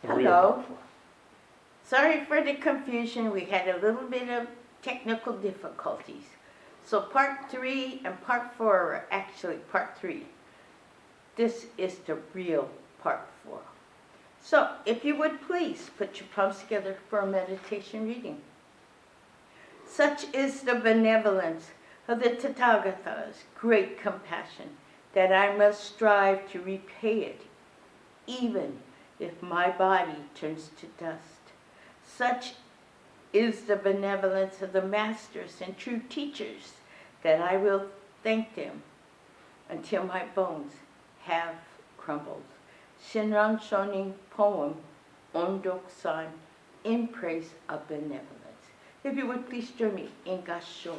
Hello. Sorry for the confusion. We had a little bit of technical difficulties. So part 3 and part 4 are actually part 3. This is the real part 4. So if you would please put your palms together for a meditation reading. Such is the benevolence of the Tathagata's great compassion that I must strive to repay it, even if my body turns to dust. Such is the benevolence of the masters and true teachers that I will thank them until my bones have crumbled. Shinran Shonin poem, Ondok-san, in praise of benevolence. If you would please join me in Gassho.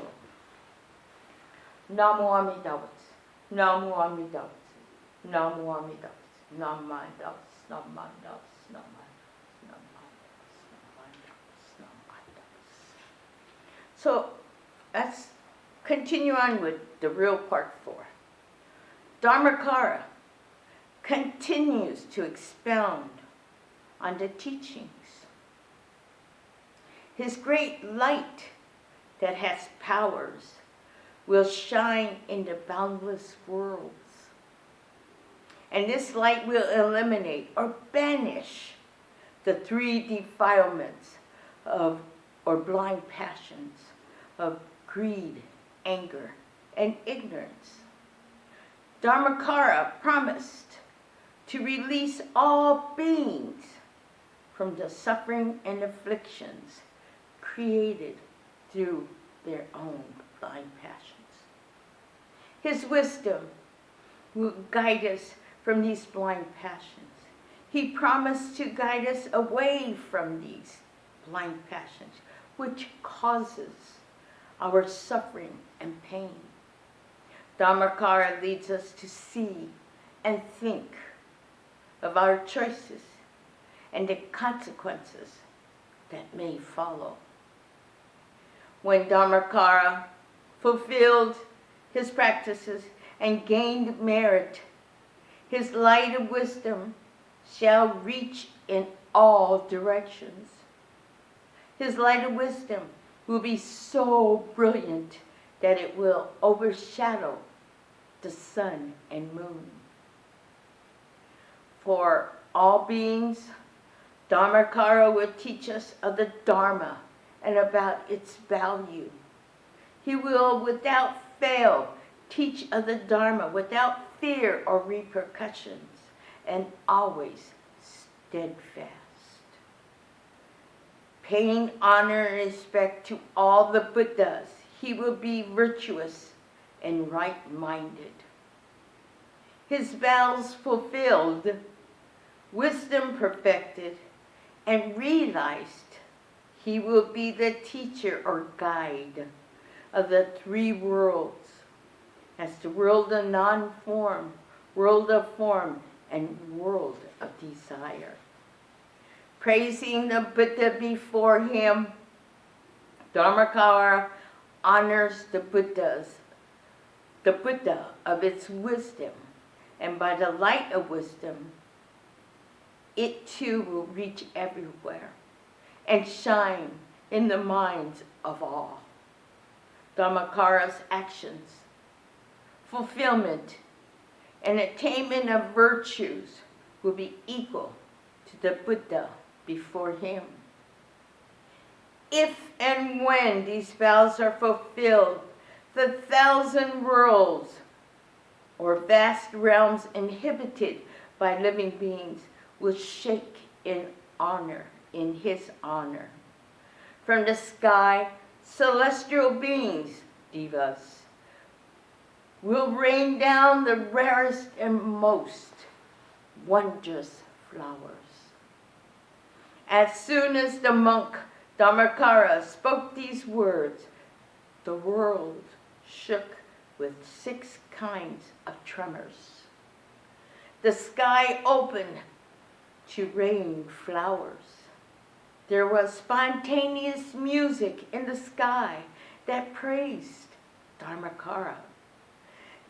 Namo Amida Butsu, Namo Amida Butsu, Namo Amida Butsu, Namo Amida Butsu, Namo Amida Butsu, Namo So let's continue on with the real part 4. Dharmakara continues to expound on the teachings. His great light that has powers will shine in the boundless worlds. And this light will eliminate or banish the 3 defilements of or blind passions of greed, anger, and ignorance. Dharmakara promised to release all beings from the suffering and afflictions created through their own blind passions. His wisdom will guide us from these blind passions. He promised to guide us away from these blind passions, which causes our suffering and pain. Dharmakara leads us to see and think of our choices and the consequences that may follow. When Dharmakara fulfilled his practices and gained merit, his light of wisdom shall reach in all directions. His light of wisdom will be so brilliant that it will overshadow the sun and moon. For all beings, Dharmakara will teach us of the Dharma and about its value. He will, without fail, teach of the Dharma without fear or repercussions, and always steadfast. Paying honor and respect to all the Buddhas, he will be virtuous and right-minded. His vows fulfilled, wisdom perfected, and realized, he will be the teacher or guide of the 3 worlds, as the world of non-form, world of form, and world of desire. Praising the Buddha before him, Dharmakara honors the Buddha of its wisdom, and by the light of wisdom, it too will reach everywhere and shine in the minds of all. Dharmakara's actions, fulfillment, and attainment of virtues will be equal to the Buddha before him. If and when these vows are fulfilled, the 1,000 worlds, or vast realms inhabited by living beings, will shake in honor, in his honor. From the sky, celestial beings, devas, will rain down the rarest and most wondrous flowers. As soon as the monk Dharmakara spoke these words, the world shook with 6 kinds of tremors. The sky opened to rain flowers. There was spontaneous music in the sky that praised Dharmakara.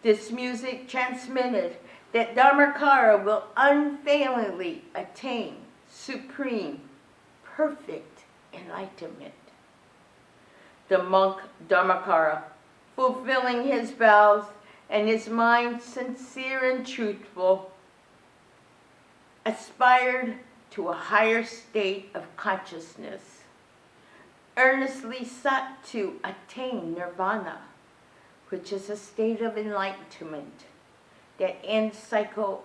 This music transmitted that Dharmakara will unfailingly attain supreme, perfect enlightenment. The monk Dharmakara, fulfilling his vows and his mind sincere and truthful, aspired to a higher state of consciousness, earnestly sought to attain nirvana, which is a state of enlightenment that ends cycle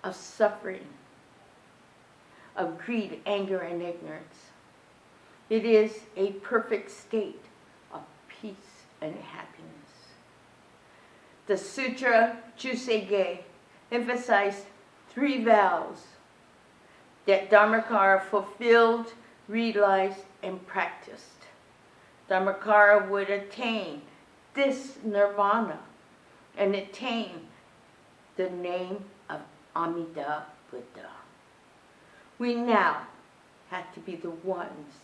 of suffering, of greed, anger, and ignorance. It is a perfect state of peace and happiness. The Sutra Jusei emphasized 3 vows that Dharmakara fulfilled, realized, and practiced. Dharmakara would attain this nirvana and attain the name of Amida Buddha. We now have to be the ones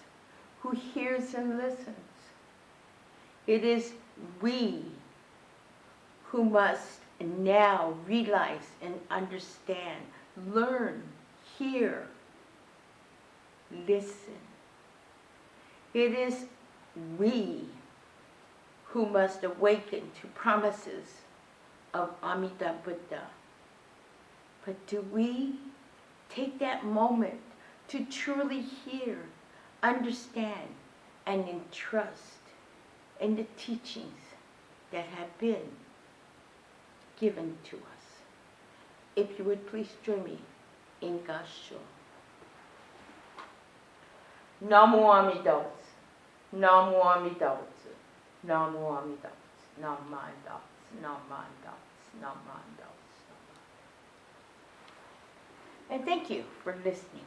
who hears and listens. It is we who must now realize and understand, learn, hear, listen. It is we who must awaken to promises of Amida Buddha. But do we take that moment to truly hear, understand, and entrust in the teachings that have been given to us? If you would please join me in Gassho. Namo Amida Butsu, Namo Amida Butsu, Namo Amida Butsu, Namo Amida Butsu, Namo Amida Butsu, Namo Amida Butsu. And thank you for listening.